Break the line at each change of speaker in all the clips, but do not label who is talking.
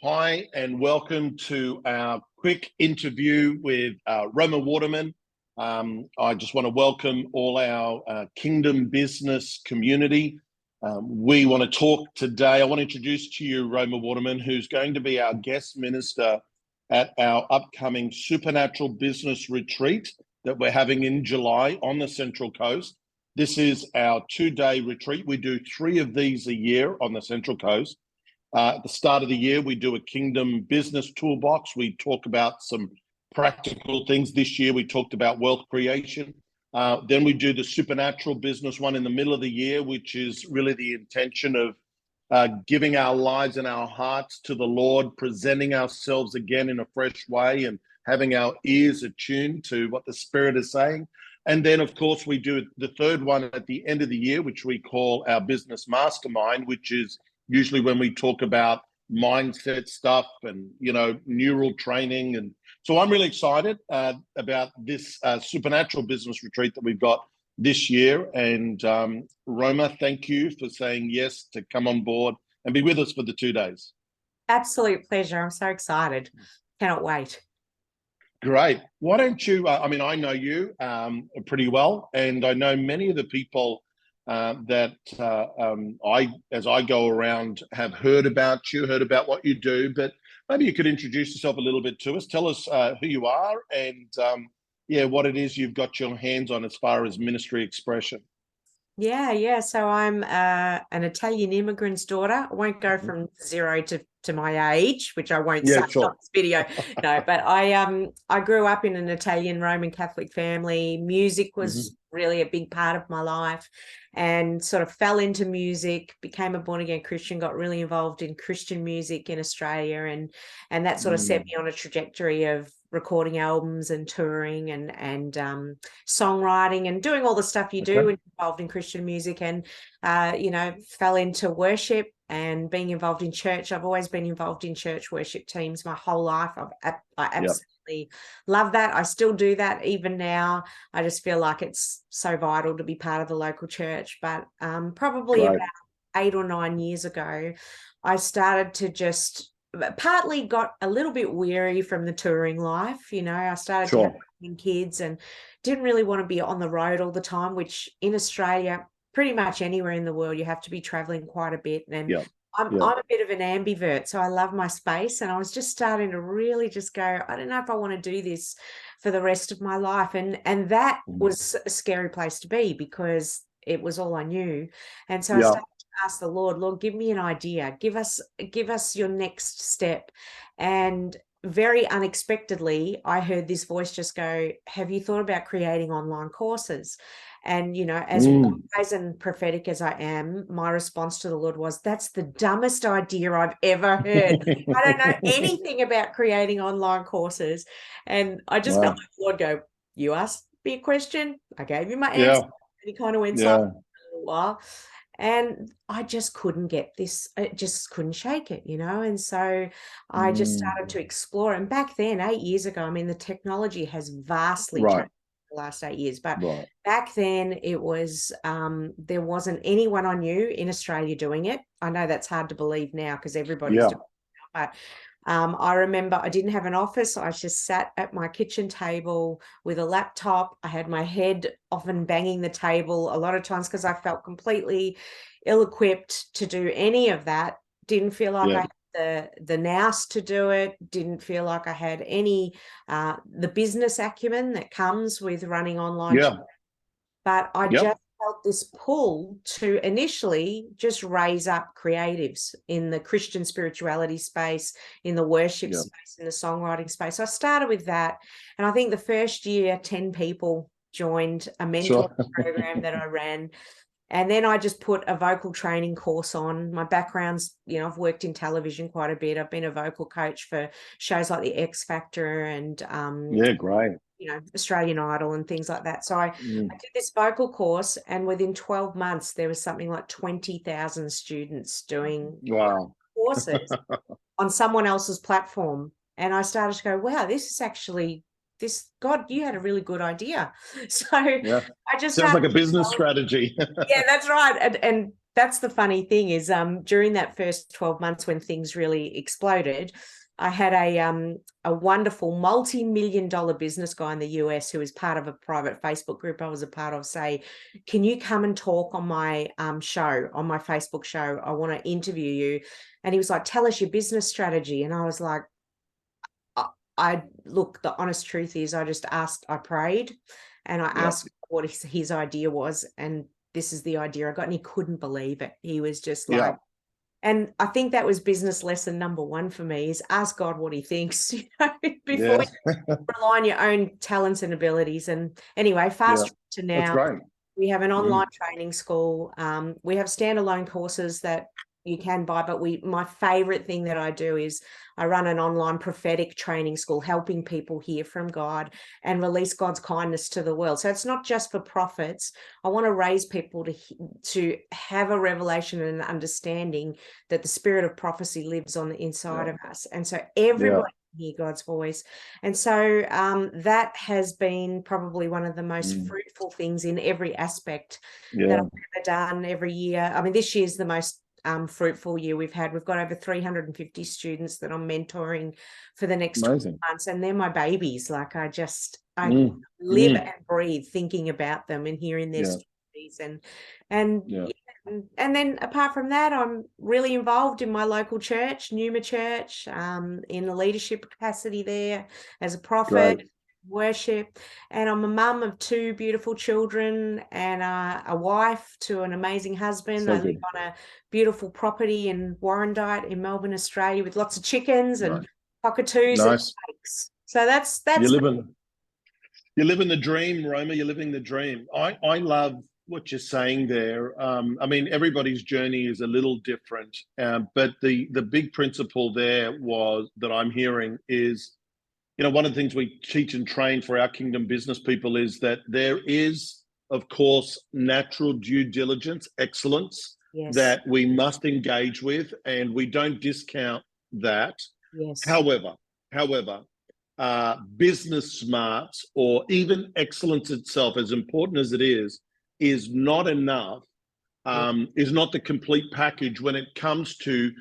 Hi, and welcome to our quick interview with Roma Waterman. I just want to welcome all our Kingdom business community. We want to talk today. I want to introduce to you Roma Waterman, who's going to be our guest minister at our upcoming Supernatural Business Retreat that we're having in July on the Central Coast. This is our 2-day retreat. We do 3 of these a year on the Central Coast. At the start of the year, we do a Kingdom business toolbox. We talk about some practical things. This year, we talked about wealth creation. Then we do the supernatural business one in the middle of the year, which is really the intention of giving our lives and our hearts to the Lord, presenting ourselves again in a fresh way and having our ears attuned to what the Spirit is saying. And then, of course, we do the third one at the end of the year, which we call our business mastermind, which is usually when we talk about mindset stuff and, neural training. And so I'm really excited about this supernatural business retreat that we've got this year. And Roma, thank you for saying yes to come on board and be with us for the 2 days.
Absolute pleasure. I'm so excited. Cannot wait.
Great. Why don't you, I know you pretty well, and I know many of the people that as I go around, have heard about what you do, but maybe you could introduce yourself a little bit to us. Tell us who you are and, what it is you've got your hands on as far as ministry expression.
Yeah. So I'm an Italian immigrant's daughter. I won't go from 0 to my age, which I won't say
sure.
on this video. No, but I grew up in an Italian Roman Catholic family. Music was really a big part of my life, and sort of fell into music, became a born-again Christian, got really involved in Christian music in Australia, and that sort of set me on a trajectory of recording albums and touring and songwriting and doing all the stuff you do involved in Christian music, and fell into worship and being involved in church. I've always been involved in church worship teams my whole life. I absolutely love that. I still do that even now. I just feel like it's so vital to be part of the local church. But probably about 8 or 9 years ago, I started to just partly got a little bit weary from the touring life. I started to have kids and didn't really want to be on the road all the time, which in Australia, pretty much anywhere in the world, you have to be traveling quite a bit. And I'm a bit of an ambivert, so I love my space. And I was just starting to really just go, I don't know if I want to do this for the rest of my life. And that was a scary place to be because it was all I knew. And so I started to ask the Lord, give me an idea. Give us your next step. And very unexpectedly, I heard this voice just go, have you thought about creating online courses? And, as wise and prophetic as I am, my response to the Lord was, that's the dumbest idea I've ever heard. I don't know anything about creating online courses. And I just felt like the Lord go, you asked me a question. I gave you my answer. And he kind of went silent for a little while. And I just couldn't get this. I just couldn't shake it, And so I just started to explore. And back then, 8 years ago, the technology has vastly changed the last 8 years. But back then it was, there wasn't anyone I knew in Australia doing it. I know that's hard to believe now because everybody's doing it. But I remember I didn't have an office. I just sat at my kitchen table with a laptop. I had my head often banging the table a lot of times because I felt completely ill-equipped to do any of that. Didn't feel like I had the nous to do it. Didn't feel like I had any the business acumen that comes with running online. But I just felt this pull to initially just raise up creatives in the Christian spirituality space, in the worship space, in the songwriting space. So I started with that. And I think the first year, 10 people joined a mentor program that I ran. And then I just put a vocal training course on. My background's, I've worked in television quite a bit. I've been a vocal coach for shows like The X Factor and Australian Idol and things like that. So I did this vocal course, and within 12 months, there was something like 20,000 students doing courses on someone else's platform. And I started to go, wow, this is actually God, you had a really good idea. So I just
sounds like a business strategy.
Yeah, that's right. And that's the funny thing is during that first 12 months when things really exploded, I had a wonderful multi-million-dollar business guy in the US who was part of a private Facebook group I was a part of say, can you come and talk on my show, on my Facebook show? I want to interview you. And he was like, tell us your business strategy. And I was like, I look, the honest truth is I prayed and I asked what his idea was. And this is the idea I got. And he couldn't believe it. He was just like, and I think that was business lesson number one for me is ask God what he thinks, before you rely on your own talents and abilities. And anyway, fast to now, we have an online training school. We have standalone courses that you can buy, but my favorite thing that I do is I run an online prophetic training school, helping people hear from God and release God's kindness to the world. So it's not just for prophets. I want to raise people to have a revelation and an understanding that the spirit of prophecy lives on the inside of us. And so everybody can hear God's voice. And so that has been probably one of the most fruitful things in every aspect that I've ever done every year. I mean, this year's the most fruitful year we've had. We've got over 350 students that I'm mentoring for the next 12 months, and they're my babies. Like I live and breathe thinking about them and hearing their stories, and then apart from that, I'm really involved in my local church, Numa Church, in a leadership capacity there as a prophet. Worship, and I'm a mum of 2 beautiful children and a wife to an amazing husband. I live on a beautiful property in Warrandyte in Melbourne, Australia, with lots of chickens and cockatoos and snakes. So that's
you're living the dream, Roma. You're living the dream. I love what you're saying there. I mean, everybody's journey is a little different, but the big principle there was that I'm hearing is, one of the things we teach and train for our kingdom business people is that there is, of course, natural due diligence, excellence that we must engage with, and we don't discount that. However, business smarts or even excellence itself, as important as it is not enough, is not the complete package when it comes to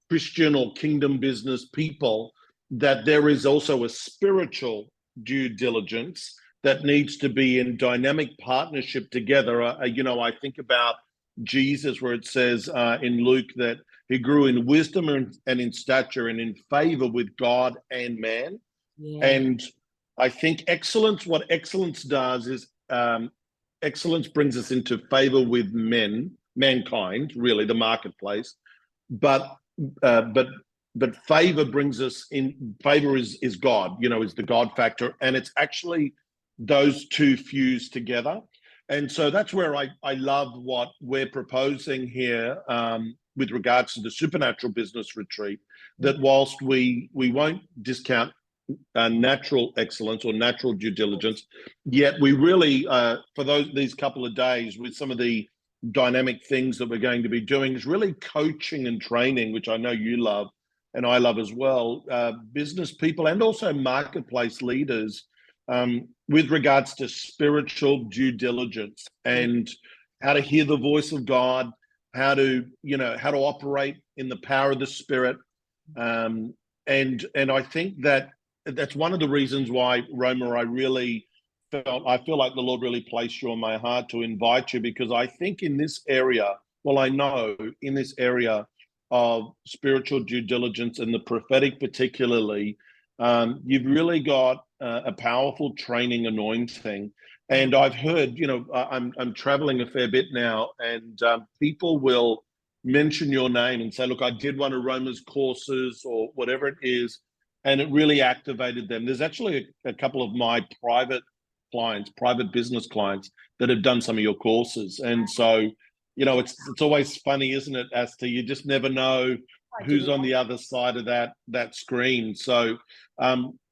Christian or kingdom business people, that there is also a spiritual due diligence that needs to be in dynamic partnership together. I think about Jesus, where it says in Luke that he grew in wisdom and in stature and in favor with God and man. And I think what excellence does is excellence brings us into favor with mankind, really the marketplace, but favor brings us in. Favor is God, is the God factor, and it's actually those two fused together. And so that's where I love what we're proposing here with regards to the supernatural business retreat, that whilst we won't discount natural excellence or natural due diligence, yet we really, for these couple of days, with some of the dynamic things that we're going to be doing, is really coaching and training, which I know you love and I love as well, business people and also marketplace leaders with regards to spiritual due diligence and how to hear the voice of God, how to operate in the power of the Spirit. And I think that's one of the reasons why, Roma, I feel like the Lord really placed you on my heart to invite you, because I think in this area, I know in this area of spiritual due diligence and the prophetic particularly, you've really got a powerful training anointing. And I've heard, I'm traveling a fair bit now, and people will mention your name and say, look, I did one of Roma's courses or whatever it is, and it really activated them. There's actually a couple of my private business clients that have done some of your courses. And so, it's always funny, isn't it, as to you just never know who's on the other side of that screen. So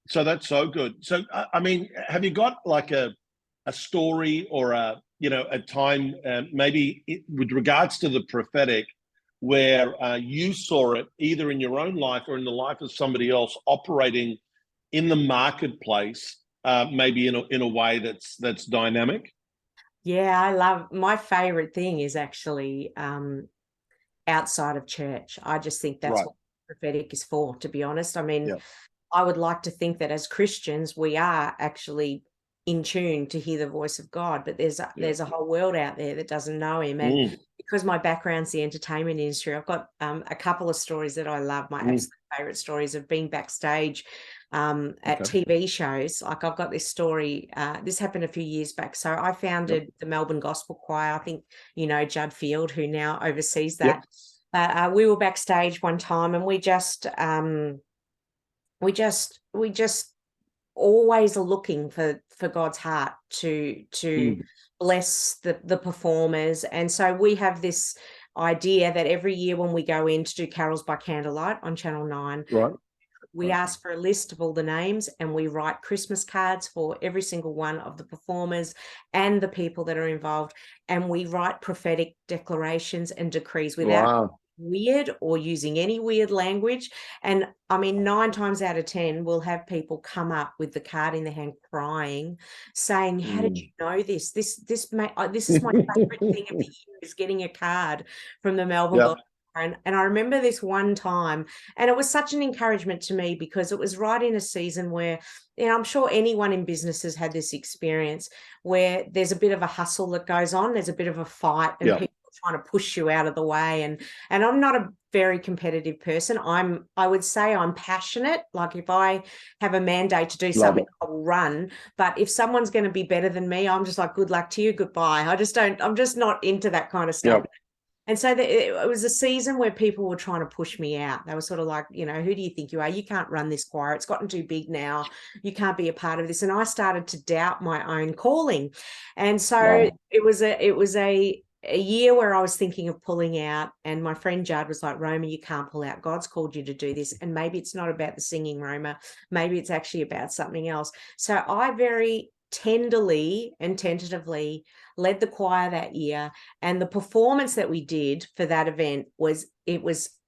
so that's so good. So I mean, have you got like a story or a time maybe with regards to the prophetic where you saw it either in your own life or in the life of somebody else operating in the marketplace, maybe in a way that's dynamic?
Yeah, I love, my favorite thing is actually outside of church. I just think that's
Right.
what prophetic is for, to be honest. I mean,
Yeah.
I would like to think that as Christians, we are actually in tune to hear the voice of God, but
Yeah.
there's a whole world out there that doesn't know him. And
Mm.
because my background's the entertainment industry, I've got a couple of stories that I love. My
Mm.
absolute favorite stories of being backstage at
Okay.
TV shows. Like I've got this story, this happened a few years back. So I
Yep.
founded the Melbourne Gospel Choir. I think, you know, Judd Field, who now oversees
Yep.
that. We were backstage one time and we just always are looking for God's heart to
Mm.
bless the performers. And so we have this idea that every year when we go in to do carols by candlelight on Channel 9,
Right.
we
Right.
ask for a list of all the names and we write Christmas cards for every single one of the performers and the people that are involved. And we write prophetic declarations and decrees without
Wow.
weird or using any weird language. And I mean, 9 times out of 10, we'll have people come up with the card in their hand crying, saying, "How did
Mm.
you know this? This is my favorite thing of the year, is getting a card from the Melbourne
Yep.
Gospel." And I remember this one time, and it was such an encouragement to me because it was right in a season where, you know, I'm sure anyone in business has had this experience where there's a bit of a hustle that goes on, there's a bit of a fight, and
Yep.
people are trying to push you out of the way. And I'm not a very competitive person. I would say I'm passionate. Like if I have a mandate to do
Love
something,
it.
I will run. But if someone's going to be better than me, I'm just like, good luck to you, goodbye. I'm just not into that kind of stuff.
Yep.
And so it was a season where people were trying to push me out. They were sort of like, you know, who do you think you are? You can't run this choir. It's gotten too big now. You can't be a part of this. And I started to doubt my own calling. And so
Wow.
it was a year where I was thinking of pulling out. And my friend Judd was like, Roma, you can't pull out. God's called you to do this. And maybe it's not about the singing, Roma. Maybe it's actually about something else. So I very tenderly and tentatively led the choir that year, and the performance that we did for that event was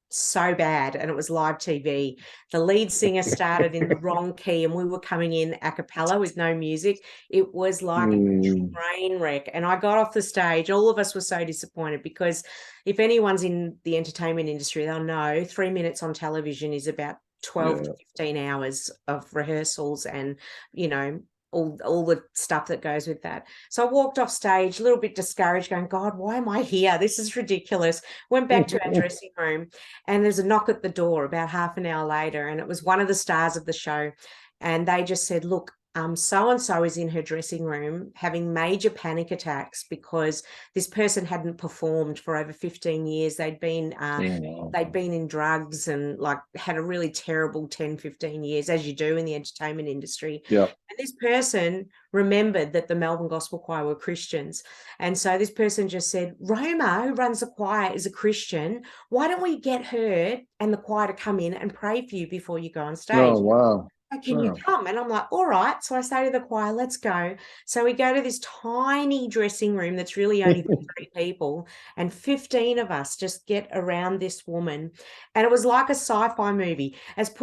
so bad, and it was live TV. The lead singer started in the wrong key and we were coming in a cappella with no music. It was like
Mm.
a train wreck. And I got off the stage, all of us were so disappointed, because if anyone's in the entertainment industry, they'll know 3 minutes on television is about 12
Yeah.
to 15 hours of rehearsals and, you know, all the stuff that goes with that. So I walked off stage a little bit discouraged, going, God, why am I here? This is ridiculous. Went back to our dressing room, and there's a knock at the door about half an hour later, and it was one of the stars of the show. And they just said, look, so-and-so is in her dressing room having major panic attacks because this person hadn't performed for over 15 years.
Mm.
They'd been in drugs and like had a really terrible 10, 15 years, as you do in the entertainment industry.
Yep.
And this person remembered that the Melbourne Gospel Choir were Christians. And so this person just said, Roma, who runs the choir, is a Christian. Why don't we get her and the choir to come in and pray for you before you go on stage?
Oh, wow.
Can you
Wow.
come? And I'm like, all right. So I say to the choir, let's go. So we go to this tiny dressing room that's really only 3 people, and 15 of us just get around this woman. And it was like a sci-fi movie. As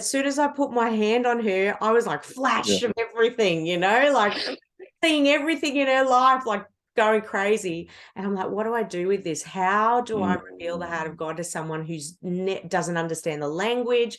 soon as I put my hand on her, I was like
Yeah.
flash of everything, you know, like seeing everything in her life, like going crazy. And I'm like, what do I do with this? How do I reveal the heart of God to someone who's doesn't understand the language?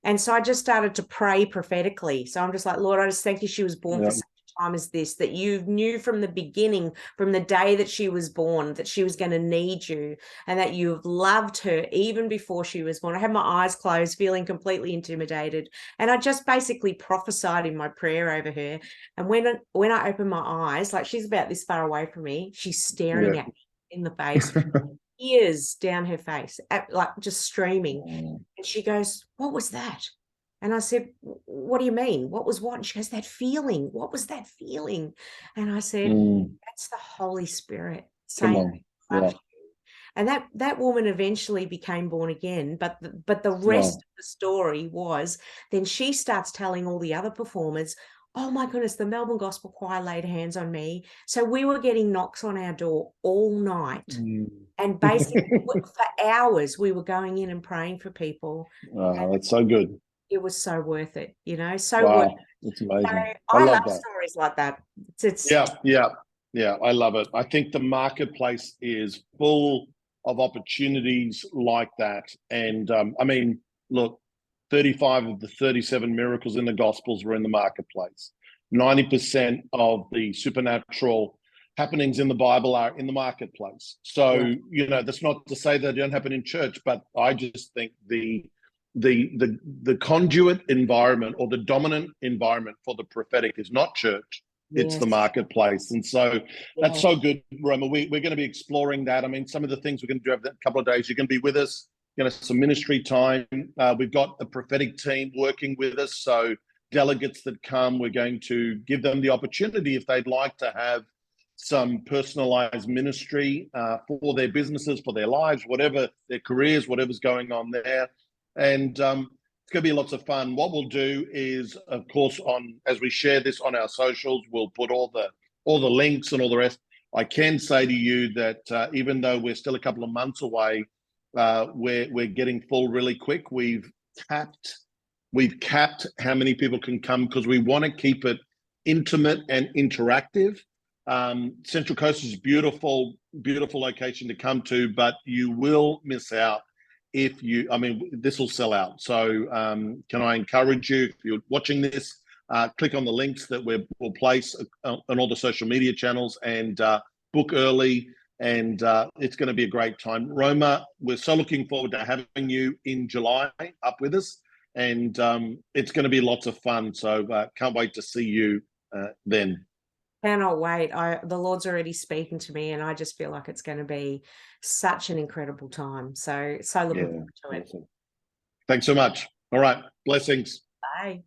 And so I just started to pray prophetically. So I'm just like, Lord, I just thank you she was born for
Yep.
such a time as this, that you knew from the beginning, from the day that she was born, that she was going to need you, and that you've loved her even before she was born. I had my eyes closed, feeling completely intimidated. And I just basically prophesied in my prayer over her. And when I opened my eyes, like she's about this far away from me, she's staring
Yeah.
at me in the face, tears down her face, like just streaming.
Mm.
And she goes, what was that? And I said, what do you mean? What was what? And she goes, that feeling. What was that feeling? And I said,
Mm.
that's the Holy Spirit
Come
saying,
on.
I love
Yeah.
you. And that woman eventually became born again. But the rest
Wow.
of the story was, then she starts telling all the other performers, oh my goodness, the Melbourne Gospel Choir laid hands on me. So we were getting knocks on our door all night.
Mm.
And basically for hours we were going in and praying for people. And
That's so good.
it was so worth it, you know, so worth it.
Wow. It's
So
amazing. I
I love
love that.
stories like that. It's
Yeah. Yeah. Yeah, I love it. I think the marketplace is full of opportunities like that. And I mean, look, 35 of the 37 miracles in the Gospels were in the marketplace. 90% of the supernatural happenings in the Bible are in the marketplace. So, you know, that's not to say they don't happen in church, but I just think the conduit environment or the dominant environment for the prophetic is not church. It's the
Yes.
marketplace. And so that's
Yeah.
so good, Roma. We're going to be exploring that. I mean, some of the things we're going to do over a couple of days, you're going to be with us, some ministry time. We've got a prophetic team working with us. So delegates that come, we're going to give them the opportunity if they'd like to have some personalized ministry for their businesses, for their lives, whatever their careers, whatever's going on there. And it's going to be lots of fun. What we'll do is, of course, as we share this on our socials, we'll put all the links and all the rest. I can say to you that even though we're still a couple of months away, we're getting full really quick. We've capped how many people can come because we want to keep it intimate and interactive. Central Coast is a beautiful, beautiful location to come to, but you will miss out if you, I mean, this will sell out. So can I encourage you, if you're watching this, click on the links that we'll place on all the social media channels and book early. And it's going to be a great time. Roma, we're so looking forward to having you in July up with us. And it's going to be lots of fun. So can't wait to see you then.
Cannot wait. The Lord's already speaking to me, and I just feel like it's going to be such an incredible time. So looking forward to it.
Awesome. Thanks so much. All right. Blessings.
Bye.